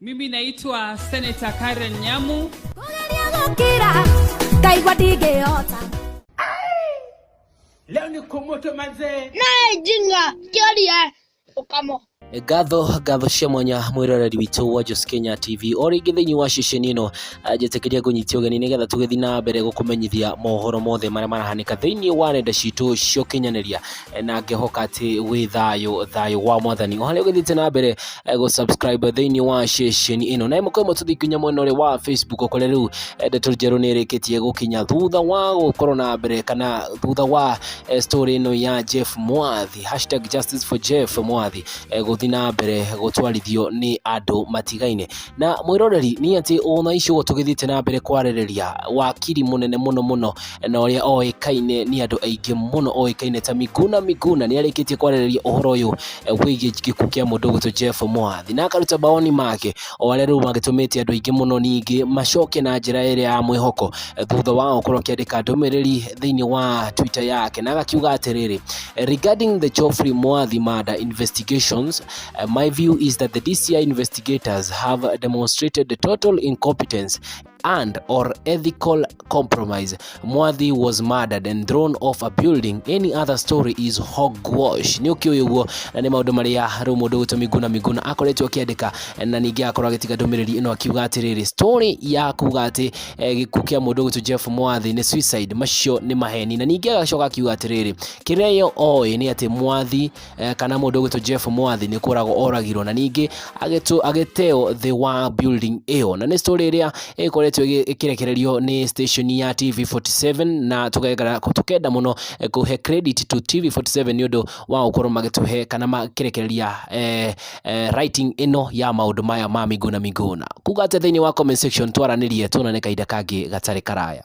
Mimi naitwa Senator Karen Nyamu. Leo ni kumoto manze. Na jinga kiaria ukamo. Gatho cia mwanya mwiroreri witu wa Just Kenya TV ori githinyi wa ceceni ino jetekeria gunyitio geni nigetha tugethi na mbere gukumenyithia mohoro mothe maria marahanika thiini wa nenda citu cio kinyaneria na ngehoka ati wi thayo wa mwathani o haria ugithite na mbere go subscribe thiini wa ceceni ino na mukoimo tuthikinya mwena uri wa Facebook kore riu ndeto njeru ni rikitie gukinya thutha wa gukorwo na mbere kana thutha wa story ino ya Jeff Mwathi #justice4Jeff Mwathi na mbere gutwarithio ni andu matigaine na mwiroreri ni ati ona icio tugithite na mbere kwarereria wakiri munene muno na uria oikaine ni andu aingi muno oikaine ta Miguna ni arikitie kwarereria uhoro uyu wigie gikuku kia mundu gutu Jeff Mwathi na akaruta baoni make o aria riu magitumite andu aingi muno ningi macoke na njira iria ya mwihoko thutha wao korwo kiandika ndumiriri thiini wa Twitter yake na agakiuga atiriri regarding the Geoffrey Mwathi murder investigations. My view is that the DCI investigators have demonstrated the total incompetence and or ethical compromise. Mwathi was murdered and thrown off a building. Any other story is hogwash. Ni ukiyugo na ni maundu maria ru mundu gutu Miguna akoretwo akiandika na ningi akorwo agitiga ndumiriri ino akiuga atiriri story ya kuga ati gikuku kia mundu gutu Jeff Mwathi ni suicide macio ni maheni na ningi agacoka akiuga atiriri kireyo oi ni ati Mwathi kana mundu gutu Jeff Mwathi ni kurago oragirwo na ningi ageteo the wa building eo na ni story iria ikirekererio ni station ya TV47 na tukenda muno kuhe credit to TV47 ni undu wa ukorwo magituhe kana makirekereria writing ino ya maundu maya ma Miguna kuga ate thiini wa comment section twaranirie tunane kaida kangi gatari karaya.